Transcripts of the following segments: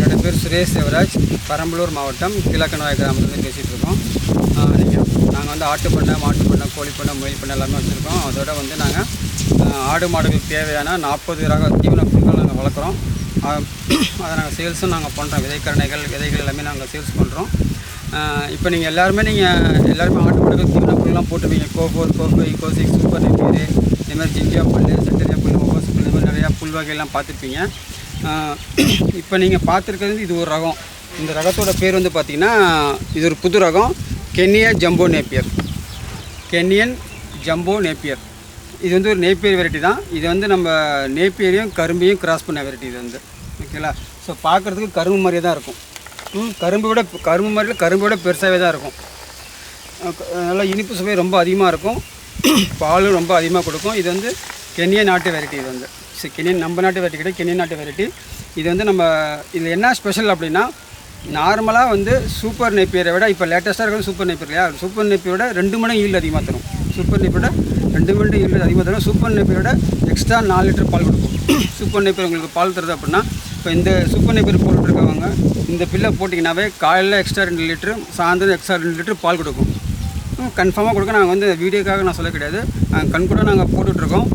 என்னோடய பேர் சுரேஷ் தேவராஜ், பெரம்பலூர் மாவட்டம் கீழக்கணவாய் கிராமத்துலேருந்து பேசிகிட்டு இருக்கோம். நாங்கள் வந்து ஆட்டு பண்ணை, மாட்டு பண்ணை, கோழி பண்ணை, முயல் பண்ணை எல்லாமே வச்சுருக்கோம். அதோட வந்து நாங்கள் ஆடு மாடுகளுக்கு தேவையான 40 ரக தீவன பொருட்கள் நாங்கள் வளர்க்குறோம். அதை நாங்கள் சேல்ஸும் நாங்கள் பண்ணுறோம். விதைகள் எல்லாமே நாங்கள் சேல்ஸ் பண்ணுறோம். இப்போ நீங்கள் எல்லாருமே ஆட்டு மாடுகள் தீவன பொருள்லாம் போட்டுருவீங்க. கோஃபோர், கோஃபை, கோசிக், சூப்பர் நெப்பீரு, இந்த மாதிரி ஜிங்கியா புல், செட்டரியா புல், ஒவ்வொரு புல், இந்த மாதிரி நிறையா புல் வகையெல்லாம் பார்த்துருப்பீங்க. இப்போ நீங்கள் பார்த்துருக்கிறது இது ஒரு ரகம். இந்த ரகத்தோட பேர் வந்து பார்த்திங்கன்னா இது ஒரு புது ரகம், கென்னியன் ஜம்போ நேப்பியர். கென்னியன் ஜம்போ நேப்பியர் இது வந்து ஒரு நேப்பியர் வெரைட்டி தான். இது வந்து நம்ம நேப்பியரையும் கரும்பையும் கிராஸ் பண்ண வெரைட்டி இது வந்து. ஓகேங்களா? ஸோ பார்க்குறதுக்கு கரும்பு மாதிரியே தான் இருக்கும். கரும்பை விட பெருசாகவே தான் இருக்கும். நல்லா இனிப்பு சுவை ரொம்ப அதிகமாக இருக்கும். பாலும் ரொம்ப அதிகமாக கொடுக்கும். இது வந்து கென்னியன் நாட்டு வெரைட்டி. இது வந்து கென்னியன் நம்ம நாட்டு வெரைட்டி கிடையாது, கென்னியன் நாட்டு வெரைட்டி. இது வந்து நம்ம இதில் என்ன ஸ்பெஷல் அப்படின்னா, நார்மலாக வந்து சூப்பர் நேப்பியரை விட இப்போ லேட்டஸ்ட்டாக இருக்கிற சூப்பர் நேப்பியர் இல்லையா, சூப்பர் நேப்பியரோட 2 மடங்கு ஈல்டு அதிகமாக தரும். சூப்பர் நேப்பியோட 2 மடங்கு ஈல்டு அதிகமாக தரும். சூப்பர் நேப்பியரோட எக்ஸ்ட்ரா 4 லிட்டர் பால் கொடுக்கும். சூப்பர் நேப்பியர் உங்களுக்கு பால் தருது அப்படின்னா, இப்போ இந்த சூப்பர் நேப்பியர் போட்டுருக்கவங்க இந்த பில்லை போட்டிங்கன்னாவே காலையில் எக்ஸ்ட்ரா 2 லிட்டரு, சாயந்தரம் எக்ஸ்ட்ரா 2 லிட்டர் பால் கொடுக்கும். கன்ஃபார்மாக கொடுக்க. நாங்கள் வந்து வீடியோக்காக நான் சொல்ல கிடையாது, கண் கூட நாங்கள் போட்டுட்ருக்கோம்.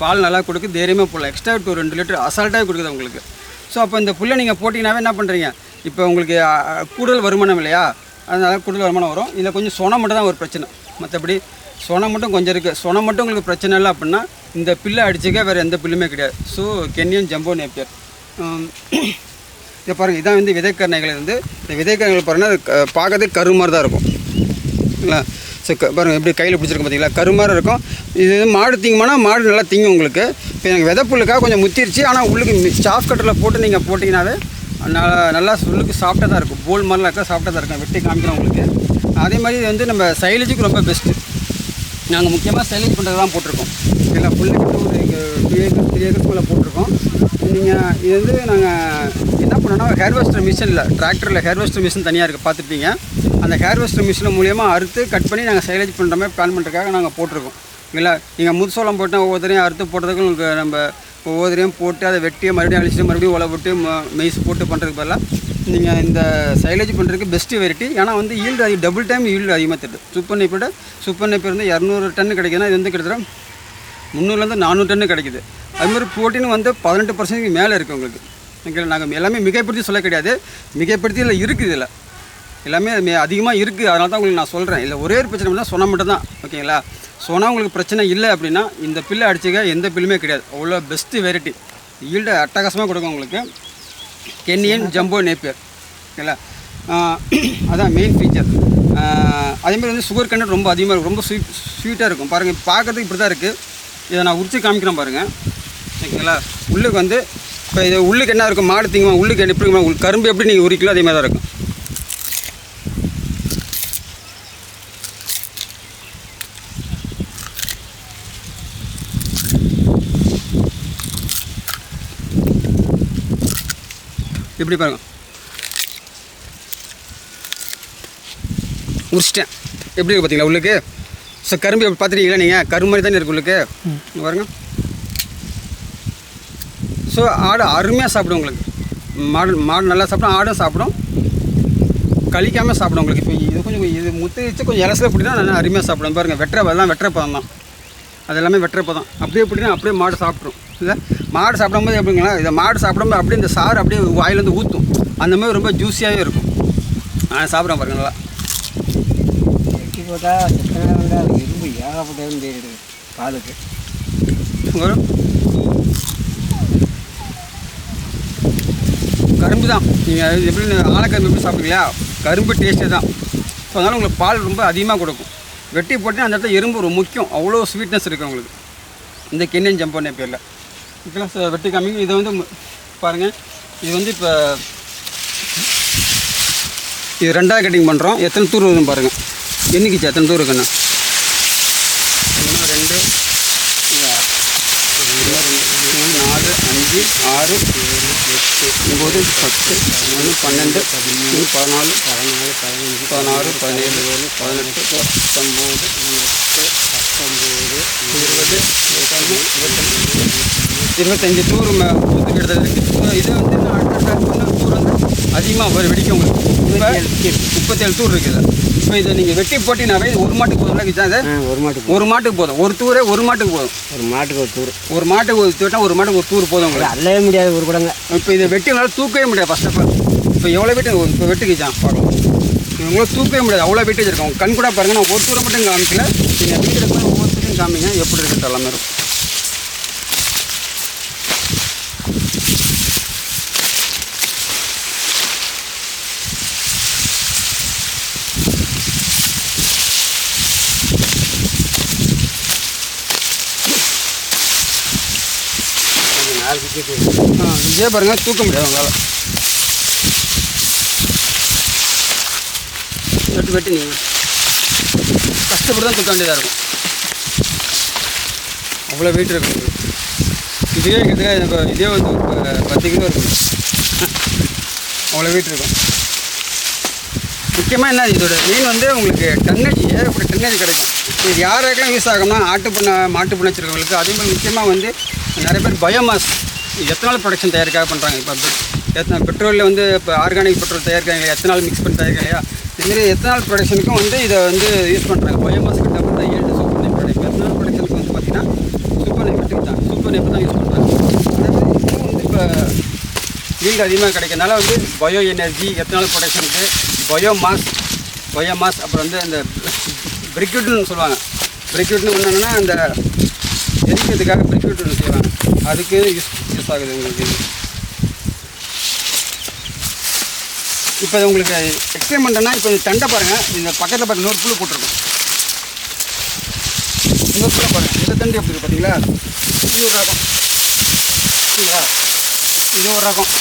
பால் நல்லா கொடுக்கு, தைரியமாக போடலாம். எக்ஸ்ட்ரா 2 லிட்டர் அசால்ட்டாக கொடுக்குது உங்களுக்கு. ஸோ அப்போ இந்த புல்லை நீங்கள் போட்டிங்கனாவே என்ன பண்ணுறீங்க, இப்போ உங்களுக்கு கூடுதல் வருமானம் இல்லையா, அதனால் கூடுதல் வருமானம் வரும். இதில் கொஞ்சம் சொனை மட்டும் தான் ஒரு பிரச்சனை, மற்றபடி சொனை மட்டும் கொஞ்சம் இருக்குது. சொனை மட்டும் உங்களுக்கு பிரச்சனை இல்லை அப்படின்னா இந்த பில்லை அடிச்சுக்க வேறு எந்த பில்லுமே கிடையாது. So Kenyan jumbo napier. இதை பாருங்கள், இதான் வந்து விதைக்கரணைகள். இந்த விதைக்கரணைகள் பாருங்கள், பார்க்கறதுக்கு கரு மாதிரி தான் இருக்கும் இல்லை. ஸோ பாருங்கள் எப்படி கையில் பிடிச்சிருக்கோம் பார்த்தீங்களா, கரு மாதிரி இருக்கும். இது மாடு திங்குமானா மாடு நல்லா திங்கும் உங்களுக்கு. இப்போ எனக்கு விதைப்புல்லுக்காக கொஞ்சம் முத்திருச்சு, ஆனால் உள்ளுக்கு சாஃப் கட்டரில் போட்டு நீங்கள் போட்டிங்கன்னாவே நல்லா உள்ளுக்கு சாஃப்டாக தான் இருக்கும். போல் மாதிரிலாம் இருக்கா, சாஃப்டாக தான் இருக்கும். வெட்டி காமிக்கிறோம் உங்களுக்கு. அதே மாதிரி இது வந்து நம்ம சைலேஜுக்கு ரொம்ப பெஸ்ட்டு. நாங்கள் முக்கியமாக சைலேஜ் பண்ணுறது தான் போட்டிருக்கோம். இல்லை புல்லுக்கிட்ட ஒரு 3 ஏக்கர்ஸ் மேலே போட்டிருக்கோம். நீங்கள் இது வந்து நாங்கள் என்ன பண்ணோன்னா, ஹேர்வெஸ்டர் மிஷின் இல்லை, டிராக்டரில் ஹேர்வெஸ்டர் மிஷின் தனியாக இருக்குது பார்த்துருப்பீங்க. அந்த ஹேர்வெஸ்டர் மிஷின் மூலியமாக அறுத்து கட் பண்ணி நாங்கள் சைலேஜ் பண்ணுற மாதிரி பிளான் பண்ணுறதுக்காக நாங்கள் போட்டிருக்கோம். இல்லை நீங்கள் முதுசோளம் போட்டால் ஒவ்வொருத்தரையும் அறுத்து போடுறதுக்கு உங்களுக்கு நம்ம ஒவ்வொருத்தரையும் போட்டு அதை வெட்டி மறுபடியும் அழிச்சிட்டு மறுபடியும் உழை விட்டு மெய்ஸ் போட்டு பண்ணுறதுக்கு பதிலாக நீங்கள் இந்த சைலேஜ் பண்ணுறதுக்கு பெஸ்ட்டு வெரைட்டி. ஏன்னா வந்து ஈல்டு டபுள் டைம் ஈல்டு அதிகமாக தருது. சூப்பர் நேப்பியர் வந்து 200 டன் கிடைக்குதுன்னா இது வந்து கிட்டத்தட்ட 300லேருந்து 400 டன்னு கிடைக்குது. அதுமாதிரி ப்ரோட்டீன் வந்து 18% மேலே இருக்குது உங்களுக்கு. ஓகே, நாங்கள் எல்லாமே மிகைப்படுத்தி சொல்ல கிடையாது, மிகைப்படுத்தி இல்லை இருக்குது. இதில் எல்லாமே அதிகமாக இருக்குது. அதனால தான் உங்களுக்கு நான் சொல்கிறேன். இல்லை ஒரே ஒரு பிரச்சனை பண்ணால் சொன்ன மட்டும் தான். ஓகேங்களா? சொன்னால் உங்களுக்கு பிரச்சனை இல்லை அப்படின்னா இந்த பில்லை அடிச்சுக்க எந்த பில்லுமே கிடையாது. அவ்வளோ பெஸ்ட்டு வெரைட்டி, ஈல்டு அட்டகாசமாக கொடுக்கும் உங்களுக்கு. கென்னியன் ஜம்போ நேப்பியர். ஓகேங்களா? அதான் மெயின் ஃபீச்சர். அதேமாதிரி வந்து சுகர் கண்டென்ட் ரொம்ப அதிகமாக இருக்கும், ரொம்ப ஸ்வீட்டாக இருக்கும். பாருங்கள், பார்க்குறதுக்கு இப்படி தான் இருக்குது. இதை நான் உரிச்சு காமிக்கிறேன் பாருங்கள். ஓகேங்களா? உள்ளுக்கு வந்து இப்போ இது உள்ளுக்கு என்ன இருக்கும், மாடு திங்குமா, உள்ளுக்கு எப்படி இருக்கும், கரும்பு எப்படி நீங்கள் உரிக்கலாம் அதே மாதிரி தான் இருக்கும். எப்படி பாருங்க, உரிச்சிட்டேன். எப்படி இருக்குது பார்த்தீங்களா உள்ளுக்கு? ஸோ கரும்பு எப்படி பார்த்துட்டீங்களா நீங்கள்? கரும்பு மாதிரி தானே இருக்குது உள்ளுக்கு பாருங்க. ஸோ ஆடு அருமையாக சாப்பிடும் உங்களுக்கு. மாடு நல்லா சாப்பிடும், ஆடும் சாப்பிடும், கழிக்காமல் சாப்பிடும் உங்களுக்கு. இப்போ இது முத்து வச்சு கொஞ்சம் இலசில் பிடினா நல்லா அருமையாக சாப்பிடும். பாருங்கள், வெட்டுறப்பதம் தான், அது எல்லாமே வெட்டுறப்பதம். அப்படியே பிடினா அப்படியே மாடு சாப்பிட்ரும். இல்லை மாடு சாப்பிடும்போது எப்படிங்களா, இதை மாடு சாப்பிடும்போது அப்படியே இந்த சாறு அப்படியே வாயிலேருந்து ஊற்றும். அந்த மாதிரி ரொம்ப ஜூஸியாகவே இருக்கும். சாப்பிட்றேன் பாருங்கள் நல்லா. வெட்டி போட்டால் வந்து அது எறும்பு ஏகப்பட்டதுன்னு தெரியுது காலுக்கு. கரும்பு தான் நீங்கள் எப்படி ஆலக்கரும்பு எப்படி சாப்பிடுங்களா, கரும்பு டேஸ்ட்டு தான். ஸோ அதனால் உங்களுக்கு பால் ரொம்ப அதிகமாக கொடுக்கும். வெட்டி போட்டு அந்த இடத்துல எறும்பு ரொம்ப முக்கியம், அவ்வளோ ஸ்வீட்னஸ் இருக்குது உங்களுக்கு இந்த கென்னியன் ஜம்போ நேப்பியரில். இப்போலாம் வெட்டி காமிங்க. இதை வந்து பாருங்கள், இது வந்து இப்போ இது 2வது கட்டிங் பண்ணுறோம். எத்தனை தூர் வருதுன்னு பாருங்கள், என்னைக்குச்சு எத்தனை தூர் இருக்குண்ணா. 1 2 4 5 6 7 8 9 10 11 12 13 14 16 17 18 19 20 25 டூர் எடுத்தது இருக்குது. இதை வந்து நான் அடுத்த அதிகமாக வரும் வெடிக்க உங்களுக்கு. இப்போ 37 தூர் இருக்குது. இப்போ இதை நீங்கள் வெட்டி போட்டினாவே ஒரு மாட்டுக்கு போதும்ல கிச்சா? அது ஒரு மாட்டுக்கு போதும். ஒரு தூரே ஒரு மாட்டுக்கு போதும். ஒரு மாட்டுக்கு ஒரு தூர். ஒரு மாட்டுக்கு ஒரு தூர்னா ஒரு மாட்டுக்கு ஒரு தூர் போதும் உங்களுக்கு. அல்லவே முடியாது ஒரு கூடங்க. இப்போ இதை வெட்டி உங்களால் தூக்கவே முடியாது. ஃபர்ஸ்ட் ஆஃப் ஆல் இப்போ எவ்வளோ வெயிட் இப்போ வெட்டுக்கிச்சான் பார்க்கலாம். உங்களால் தூக்கவே முடியாது, அவ்வளோ வெயிட்டேஜ் இருக்கும். உங்கள் கண் கூட பாருங்கள், நான் ஒரு தூரை மட்டும் காமிக்கல. நீங்கள் வீட்டில் கூட ஒவ்வொருத்தரையும் காமிங்க எப்படி இருக்குது எல்லாமே இருக்கும். இதே பாருங்கள், தூக்க முடியாது உங்களால். வெட்டி நீங்கள் கஷ்டப்பட்டு தான் தூக்க வேண்டியதாக இருக்கும். அவ்வளோ வெயிட் இருக்கும். இதே கிட்டத்தட்ட இதே வந்து 10 கிலோ இருக்கும். அவ்வளோ வெயிட் இருக்கும். முக்கியமாக என்ன, இதோட மீன் வந்து உங்களுக்கு டன்னேஜ் ஏகப்பட்ட டன்னேஜ் கிடைக்கும். இது யாருக்கெல்லாம் யூஸ் ஆகும்னா மாட்டு பண்ணை வச்சுருக்கவங்களுக்கு. அதே மாதிரி முக்கியமாக வந்து நிறைய பேர் பயோமாஸ் எத்தனால் ப்ரொடக்ஷன் தயாரிக்காக பண்ணுறாங்க. இப்போ பெட்ரோலில் வந்து இப்போ ஆர்கானிக் பெட்ரோல் தயாரிக்கிறாங்க, எத்தனால் மிக்ஸ் பண்ணி தயாரிக்காங்க இல்லையா? இதுமாரி எத்தனால் ப்ரொடக்ஷனுக்கும் வந்து இதை வந்து யூஸ் பண்ணுறாங்க. பயோமாஸ் கிட்ட பார்த்தா 7 சூப்பர் நெய் ப்ராடக்ட். எத்தனால் ப்ரொடக்ஷனுக்கு வந்து பார்த்திங்கன்னா சூப்பர் நெய் தான் சூப்பர் நெய் தான் யூஸ் பண்ணுறாங்க. அதே மாதிரி இதுவும் வந்து இப்போ ஈல்டு அதிகமாக கிடைக்கிறதுனால வந்து பயோ எனர்ஜி, எத்தனால் ப்ரொடக்ஷனுக்கு பயோமாஸ் அப்புறம் வந்து அந்த பிரிக்யூட்னு சொல்லுவாங்க. பிரிக்யூட்னு என்னென்னா அந்த எரிக்கிறதுக்காக பிரிக்யூட்னு செய்வாங்க. அதுக்கு யூஸ் ஆகுது உங்களுக்கு. இப்போ உங்களுக்கு எக்ஸ்பிளைன் பண்ணுறேன்னா, இப்போ இந்த தண்டை பாருங்கள், இந்த பக்கத்தில் பாருங்கள், இன்னொரு புல் போட்டிருக்கும். இன்னொரு புல்லை பாருங்கள், இந்த தண்டு எப்படி இருக்குது பார்த்தீங்களா? இது ஒரு ரகம் சரிங்களா? இது ஒரு ரகம்.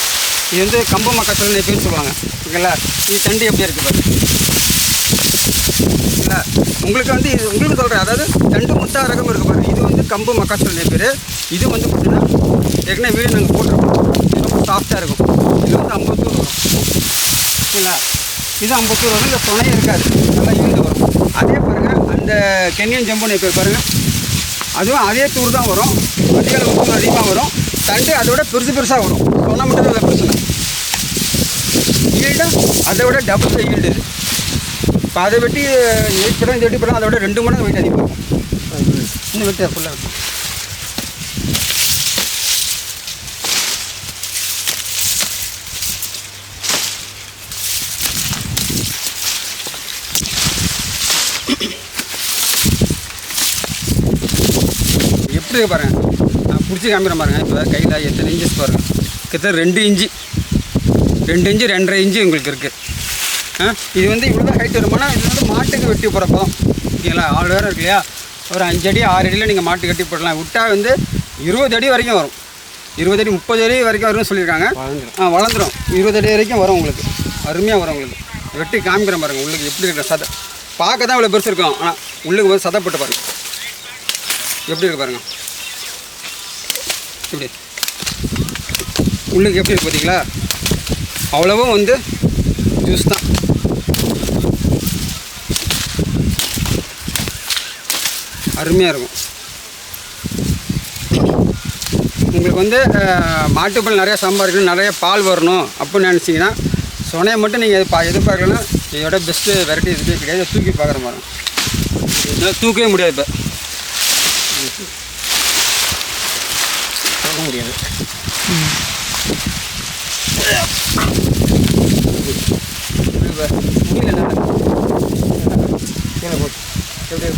இது வந்து கம்பு மக்காச்சோளம் நெய்ப்பேன்னு சொல்லுவாங்க ஓகேங்களா? இது தண்டு எப்படி இருக்குது பாருங்க சரிங்களா? உங்களுக்கு வந்து இது உங்களுக்கு சொல்கிறேன், அதாவது தண்டு முட்டா ரகம் இருக்குது பாருங்கள். இது வந்து கம்பு மக்காச்சோளம் நெய்ப்பேர். இது வந்து பார்த்தீங்கன்னா ஏற்கனவே வீடு நாங்கள் போட்டிருக்கோம். இது ரொம்ப சாஃப்டாக இருக்கும். இது வந்து 50 தூர் வரும் சரிங்களா? இது 50 தூர் வரும். இந்த துணையே இருக்காது, நல்லா ஈல்டு வரும். அதே பாருங்கள், அந்த கென்யன் ஜம்பு நெய்ப்பேர் பாருங்கள், அதுவும் அதே தூர் தான் வரும். அதிகால உப்பு அதிகமாக வரும். தண்டு அதை விட பெருசாக வரும். சொன்னால் மட்டும் தான் பிரச்சனை. ஈல்டு அதை விட டபுள் ஈல்டு இது. இப்போ அதை வெட்டி வெயிட் பண்ணால் இந்த வெட்டி பண்ணால் அதை விட 2 மடங்கு வெயிட் அதிகமாக இருக்கும். இன்னும் வெட்டி ஃபுல்லாக இருக்கும். எப்படி பாருங்கள், நான் பிடிச்சி காமிக்கிறேன் பாருங்கள். இப்போ கையில் எத்தனை இன்ச்சஸ் பாருங்கள், கிட்டத்தட்ட 2 இன்ச்சு 2.5 இன்ச்சு உங்களுக்கு இருக்குது. இது வந்து இவ்வளோ தான் ஹைட் வருமானா, இது வந்து மாட்டுக்கு வெட்டி போகிறப்போ தான் ஓகேங்களா? 6 வேறு இருக்கு இல்லையா? ஒரு 5 அடி 6 அடியில் நீங்கள் மாட்டு கட்டி போடலாம். விட்டால் வந்து 20 அடி வரைக்கும் வரும். 20 அடி 30 அடி வரைக்கும் வரும்னு சொல்லியிருக்காங்க. வளர்ந்துடும். 20 அடி வரைக்கும் வரும் உங்களுக்கு. அருமையாக வரும் உங்களுக்கு. வெட்டி காமிக்கிறேன் பாருங்கள். உள்ளுக்கு எப்படி இருக்கிற சதை பார்க்க தான் இவ்வளோ பெருசு இருக்கும். ஆனால் உள்ளுக்கு வந்து சதைப்பட்டு பாருங்கள் எப்படி இருக்கு பாருங்கள். இப்படி உள்ளுக்கு எப்படி இருக்கு பார்த்தீங்களா? அவ்வளவும் வந்து ஜூஸ் தான். அருமையாக இருக்கும். உங்களுக்கு வந்து மாட்டுப்பால் நிறையா சம்பாதிக்கணும், நிறைய பால் வரணும் அப்படின்னு நினச்சிங்கன்னா சொனையை மட்டும் நீங்கள் எதிர்பார்க்கலன்னா இதோட பெஸ்ட்டு வெரைட்டி இதுவே கிடையாது. தூக்கி பார்க்குற மாதிரி இதெல்லாம் தூக்கவே முடியாது. இப்போ தூக்க முடியாது. முடியல கீழே போட்டு எப்படி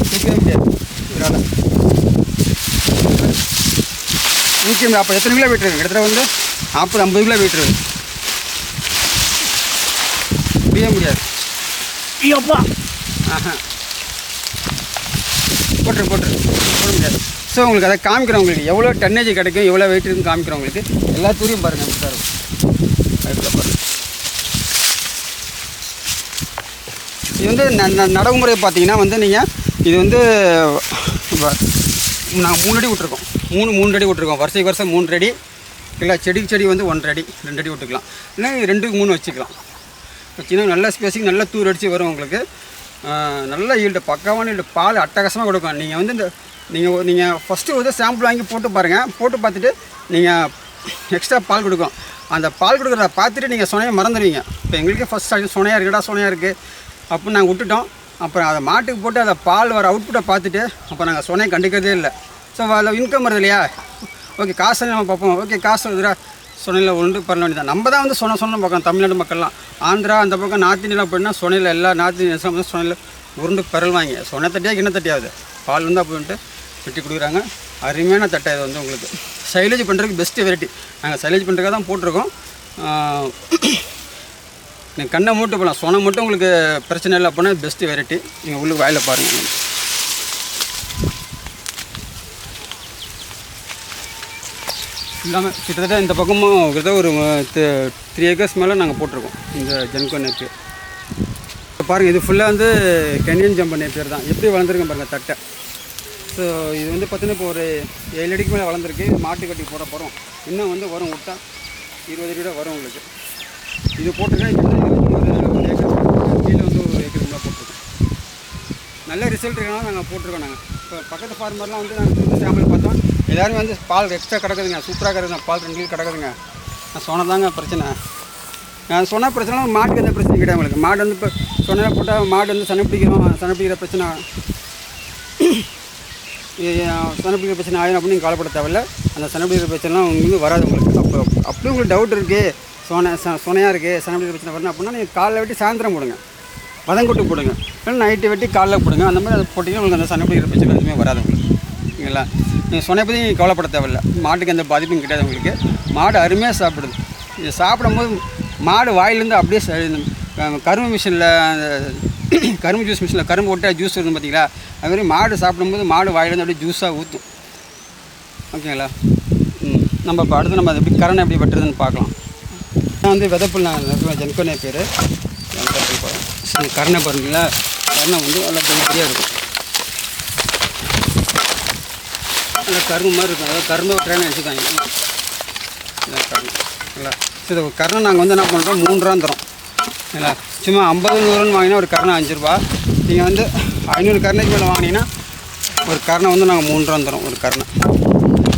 தூக்கவே முடியாது இதனால். அப்போ எத்தனை கிலோ வெயிட் இருக்குது? கிட்டத்தட்ட வந்து 40-50 கிலோ வெயிட் இருக்குது. முடிய முடியாது. ஐயோப்பா போட முடியாது. ஸோ உங்களுக்கு அதை காமிக்கிறவங்களுக்கு எவ்வளோ டன்னேஜ் கிடைக்கும், எவ்வளோ வெயிட் இருக்குன்னு காமிக்கிறவங்களுக்கு எல்லா தூரியும் பாருங்கள். எப்படி இருக்கும் லைஃப்பில் பாருங்கள். இது வந்து நடைமுறை பார்த்தீங்கன்னா வந்து நீங்கள் இது வந்து நாங்கள் 3 அடி விட்ருக்கோம். 3 அடி விட்ருக்கோம். வருஷம் 3 அடி இல்லை. செடி வந்து 1 அடி 2 அடி விட்டுக்கலாம். இல்லை 2க்கு 3 வச்சுக்கலாம். வச்சிங்கன்னா நல்ல ஸ்பேஸிங் நல்ல தூர் அடித்து வரும் உங்களுக்கு. நல்ல ஈல்டு, பக்காவான ஈல்டு, பால் அட்டகாசமாக கொடுக்கும். நீங்கள் வந்து இந்த நீங்கள் ஃபஸ்ட்டு வந்து சாம்பிள் வாங்கி போட்டு பாருங்கள். போட்டு பார்த்துட்டு நீங்கள் எக்ஸ்ட்ரா பால் கொடுக்கும். அந்த பால் கொடுக்குறத பார்த்துட்டு நீங்கள் சொனையை மறந்துடுவீங்க. இப்போ எங்களுக்கே ஃபஸ்ட் ஸ்டார்டிங் சொனையாக இருக்குடா சொனையாக இருக்குது அப்படின்னு நாங்கள் விட்டுட்டோம். அப்புறம் அதை மாட்டுக்கு போட்டு அதை பால் வர அவுட்புட்டை பார்த்துட்டு அப்போ நாங்கள் சொனையை கண்டுக்கிறதே இல்லை. ஸோ அதில் இன்கம் வருது இல்லையா, ஓகே காசு நம்ம பார்ப்போம், ஓகே காசு வருதுடா சொனையில் உண்டு பண்ண வேண்டியதான். நம்ம தான் வந்து சொன்ன பார்க்கணும். தமிழ்நாடு மக்கள்லாம் ஆந்திரா அந்த பக்கம் நார்த் இந்தியாவில் போயிட்டுனா சொனையில் எல்லா நார்த் இந்தியன்ஸும் சொனையில் உருண்டு பரல்வாங்க. சொனை தட்டியாக கிண்ண தட்டியாகுது பால் வந்து அப்படின்ட்டு வெட்டி கொடுக்குறாங்க. அருமையான தட்டை இது வந்து உங்களுக்கு சைலேஜ் பண்ணுறதுக்கு பெஸ்ட்டு வெரைட்டி. நாங்கள் சைலேஜ் பண்ணுறதுக்காக தான் போட்டிருக்கோம். நீங்கள் கண்ணை மூட்டு போகலாம், சொனை மட்டும் உங்களுக்கு பிரச்சனை இல்லை அப்படின்னா பெஸ்ட்டு வெரைட்டி. நீங்கள் உள்ளுக்கு வாயில் பாருங்கள். இல்லாமல் கிட்டத்தட்ட இந்த பக்கமும் கிட்டத்தட்ட ஒரு 3 ஏக்கர்ஸ் மேலே நாங்கள் போட்டிருக்கோம் இந்த ஜென்கோ நேப்பியர். பாருங்கள் இது ஃபுல்லாக வந்து கென்யன் ஜம்போ நேப்பியர் தான். எப்படி வளர்ந்துருக்கேன் பாருங்கள் தட்டை. ஸோ இது வந்து பார்த்தீங்கன்னா இப்போ ஒரு 7 அடிக்கு மேலே வளர்ந்துருக்கு. மாட்டு கட்டி போட போகிறோம். இன்னும் வந்து வரும், விட்டா 20 அடி வரும் உங்களுக்கு. இது போட்டிருக்கேன். ஒரு ஏக்கர் கீழே வந்து ஒரு ஏக்கருக்கு மேலே போட்டிருக்கோம். நல்ல ரிசல்ட் இருக்கனால நாங்கள் போட்டிருக்கோம். நாங்கள் இப்போ பக்கத்து ஃபார்மர்லாம் வந்து நாங்கள் சாம்பிள் பார்த்தோம். எல்லோரும் வந்து பால் எக்ஸ்ட்ரா கிடக்குதுங்க, சூப்பராக கிடக்குதுங்க, பால் 2 லிட்டர் கிடக்குதுங்க. நான் சொன்னதாங்க பிரச்சனை. நான் சொன்ன பிரச்சனை மாட்டுக்கு எந்த பிரச்சனையும் கிடையாது உங்களுக்கு. மாடு வந்து இப்போ சொன்ன போட்டால் மாடு வந்து சனை பிடிக்கிற பிரச்சனை சனப்பிடிக்கிற பிரச்சனை ஆயிடும் அப்படின்னு நீங்கள் கவலைப்பட தேவையில்ல. அந்த சனப்பிடிக்கிற பிரச்சனைலாம் உங்களுக்கு வராது உங்களுக்கு. அப்படி உங்களுக்கு டவுட் இருக்குது, சொனையாக இருக்குது, சனப்பிடிக்கிற பிரச்சனை வரணும் அப்படின்னா நீங்கள் காலைல வெட்டி சாயந்தரம் போடுங்க, வதங்கொட்டு போடுங்க, இல்லை நைட்டு வெட்டி காலைல போடுங்க. அந்த மாதிரி அதை போட்டிங்கன்னா உங்களுக்கு அந்த சனப்பிடிக்கிற பிரச்சனை எதுவுமே வராது உங்களுக்கு. ஓகேங்களா? நீங்கள் சொன்னை பற்றி நீங்கள் கவலைப்பட தேவையில்ல. மாட்டுக்கு எந்த பாதிப்பும் கிடையாது உங்களுக்கு. மாடு அருமையாக சாப்பிடுது. இது சாப்பிடும்போது மாடு வாயிலேருந்து அப்படியே கரும்பு மிஷினில் அந்த கரும்பு ஜூஸ் மிஷினில் கரும்பு ஓட்டால் ஜூஸ் வருது பார்த்தீங்களா, அதுமாதிரி மாடு சாப்பிடும்போது மாடு வாயிலேருந்து அப்படியே ஜூஸாக ஊற்றும். ஓகேங்களா? நம்ம இப்போ அடுத்து நம்ம அதை எப்படி கரணை எப்படி வெட்டுறதுன்னு பார்க்கலாம். நான் வந்து விதப்புல் நான் ஜென்கோ நேப்பியர் கரணை பாருங்களா. கரணை வந்து நல்லா பெரிய இருக்கும், நல்லா கரும்பு மாதிரி இருக்கும். அதாவது கரும்பு வெட்டுறேன்னு வச்சுக்காங்க. கரணை இல்லை இது கரணை நாங்கள் வந்து என்ன பண்ணுறோம், 3 ரூபா தரோம். இல்லை சும்மா 50-100 வாங்கினா ஒரு கரணை 5 ரூபா. நீங்கள் வந்து 500 கரணைக்கு மேலே வாங்கினீங்கன்னா ஒரு கரணை வந்து நாங்கள் 3 ரூபா தரோம். ஒரு கரணை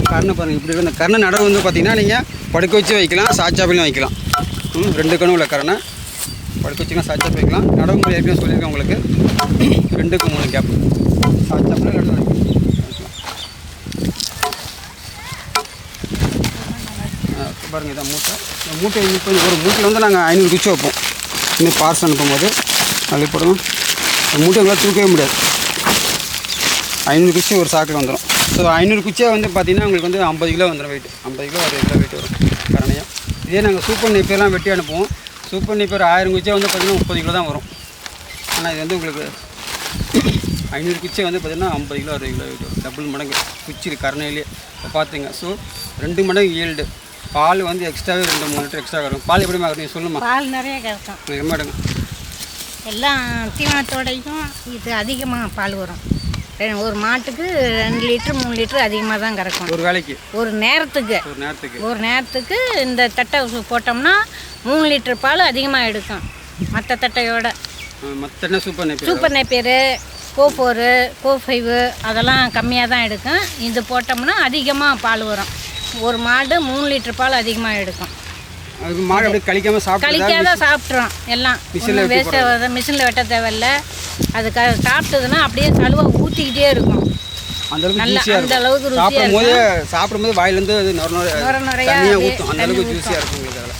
பாருங்கள் இப்படி இருக்கும். இந்த கரணை நடவு வந்து பார்த்திங்கன்னா நீங்கள் படுக்க வச்சு வைக்கலாம், சாச்சாப்பிலையும் வைக்கலாம். 2 கணு உள்ள கரணை படுக்க வச்சுக்கலாம், சாச்சாப்பி வைக்கலாம். நடவு முறை ஏற்கனவே சொல்லியிருக்கேன் உங்களுக்கு. 2க்கு 3 கேப் சாச்சாப்பில் வைக்கலாம். பாருங்கள் இதான் மூட்டை. இந்த மூட்டை இப்போ ஒரு மூட்டையில் வந்து நாங்கள் 500 குச்சி வைப்போம். இன்னும் பார்சல் அனுப்பும்போது அள்ளிப்படும். மூட்டை எங்களால் தூக்கவே முடியாது. 500 குச்சி ஒரு சாக்கில் வந்துடும். ஸோ 500 குச்சியாக வந்து பார்த்திங்கன்னா உங்களுக்கு வந்து 50 கிலோ வந்துடும் வெயிட். 50 கிலோ 60 கிலோ வெயிட் வரும் கரணையாக. இதே நாங்கள் சூப்பர் நேப்பியர்லாம் வெட்டி அனுப்புவோம். சூப்பர் நேப்பியர் 1000 குச்சியாக வந்து பார்த்திங்கன்னா 30 கிலோ தான் வரும். ஆனால் இது வந்து உங்களுக்கு 500 குச்சி வந்து பார்த்திங்கன்னா 50 கிலோ 60 கிலோ வெயிட் வரும். டபுள் மடங்கு குச்சி கரணையிலே இப்போ பார்த்துங்க. ஸோ 2 மடங்கு ஈல்டு. பால் வந்து எக்ஸ்ட்ராவே 2-3 லிட்டர் எக்ஸ்ட்ரா கிடைக்கும். பால் எப்படி நீங்கள் சொல்லுமா? பால் நிறைய கிடைக்கும். ரொம்ப எடுங்க எல்லாம் தீவனத்தோடையும் இது அதிகமாக பால் வரும். ஒரு மாட்டுக்கு 2 லிட்டர் 3 லிட்டர் அதிகமாக தான் கறக்கும் ஒரு வேளைக்கு. ஒரு நேரத்துக்கு இந்த தட்டை போட்டோம்னா 3 லிட்டர் பால் அதிகமாக எடுக்கும் மற்ற தட்டையோட. மற்ற சூப்பர் நேப்பியர், கோ4, கோ5 அதெல்லாம் கம்மியாக தான் எடுக்கும். இது போட்டோம்னா அதிகமாக பால் வரும். ஒரு மாடு 3 லிட்டர் பால் அதிகமாக எடுக்கும். மாடு அப்படியே கழிக்காத சாப்பிட்றோம் எல்லாம். வேஸ்ட்டாக மிஷினில் வெட்ட தேவையில்லை. அது சாப்பிட்டதுன்னா அப்படியே சலுவாக ஊற்றிக்கிட்டே இருக்கும். நல்லா அந்த அளவுக்கு ருசியாக இருக்கும். சாப்பிடும்போது வாயிலேருந்து அது நிறையா ஊற்றும். அந்த அளவுக்கு ஜூஸியாக இருக்கும் உங்களுக்கு. அதில்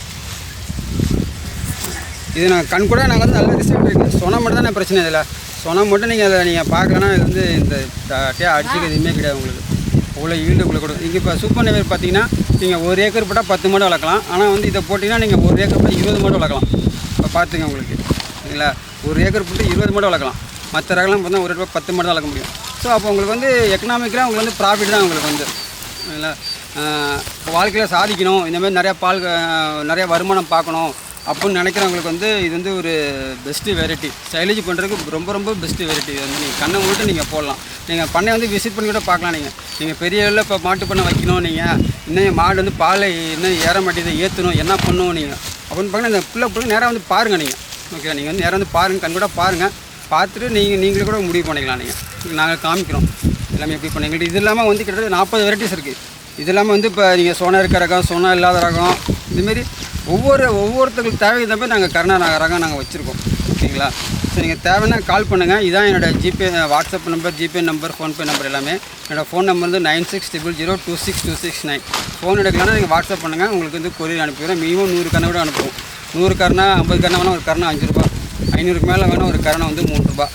இது நாங்கள் கண் கூட நாங்கள் வந்து நல்ல ரிசல்ட் இருக்குது. சொன்ன மட்டும் தான் பிரச்சனை. இதில் சொன்ன மட்டும் நீங்கள் அதை நீங்கள் பார்க்கலன்னா இது வந்து இந்த அடிச்சுக்க எதுவுமே கிடையாது உங்களுக்கு. அவ்வளோ ஈல்டு உங்களுக்கு கொடுக்கும். இங்கே இப்போ சூப்பர் நேப்பியர் பார்த்தீங்கன்னா நீங்கள் 1 ஏக்கர் போட்டால் 10 மாடு வளர்க்கலாம். ஆனால் வந்து இதை போட்டிங்கன்னா நீங்கள் 1 ஏக்கர் போட்டால் 20 மாடு வளர்க்கலாம். இப்போ பார்த்துங்க உங்களுக்கு. சரிங்களா? 1 ஏக்கர் போட்டு 20 மாடு வளர்க்கலாம். மற்ற ரகம்லாம் பார்த்தா ஒரு 10 மாடு தான் வளர்க்க முடியும். ஸோ அப்போ உங்களுக்கு வந்து எக்கனாமிக்கலாக உங்களுக்கு வந்து ப்ராஃபிட் தான் உங்களுக்கு வந்து. சரிங்களா? வாழ்க்கையில் சாதிக்கணும், இந்தமாதிரி நிறையா வருமானம் பார்க்கணும் அப்படின்னு நினைக்கிறவங்களுக்கு வந்து இது வந்து ஒரு பெஸ்ட்டு வெரைட்டி. சைலேஜ் பண்ணுறதுக்கு ரொம்ப பெஸ்ட்டு வெரைட்டி. இது வந்து நீங்கள் கண்ணை மூட்டு நீங்கள் போடலாம். நீங்கள் பண்ணை வந்து விசிட் பண்ணி கூட பார்க்கலாம். நீங்கள் பெரிய அளவில் இப்போ மாட்டு பண்ணை வைக்கணும், நீங்கள் இன்னும் மாடு வந்து பாலை இன்னும் ஏற மாட்டேது ஏற்றணும், என்ன பண்ணணும் நீங்கள் அப்படின்னு பார்க்கணும். இந்த புள்ள நேராக வந்து பாருங்கள் நீங்கள். ஓகே, நீங்கள் வந்து நேராக வந்து பாருங்கள், கண் கூட பாருங்கள். பார்த்துட்டு நீங்களே கூட முடிவு பண்ணிக்கலாம். நாங்கள் காமிக்கிறோம் எல்லாமே எப்படி பண்ணிக்கலாம். இது இல்லாமல் வந்து கிட்டத்தட்ட 40 வெரைட்டிஸ் இருக்குது. இது இல்லாமல் வந்து இப்போ நீங்கள் சோனா இருக்க ரகம், சோனா இல்லாத ரகம், இதுமாரி ஒவ்வொருத்தங்களுக்கு தேவை இந்த மாதிரி நாங்கள் கருணா ரகம் நாங்கள் வச்சுருக்கோம். ஓகேங்களா? ஸோ நீங்கள் தேவைன்னா கால் பண்ணுங்கள். இதான் என்னோடய GPay, WhatsApp number, GPay number, PhonePe number எல்லாமே. என்னோடய ஃபோன் நம்பர் வந்து 9600026269. ஃபோன் எடுக்கலாம்னா நீங்கள் வாட்ஸ்அப் பண்ணுங்கள். உங்களுக்கு வந்து கொரியர் அனுப்பிடுறோம். மினிமம் 100 கரணை கூட அனுப்புவோம். 100 கரணை, 50 கரணை வேணால் ஒரு கரணை 5 ரூபா, 500க்கு மேலே வேணால் ஒரு கரணை வந்து 3 ரூபா.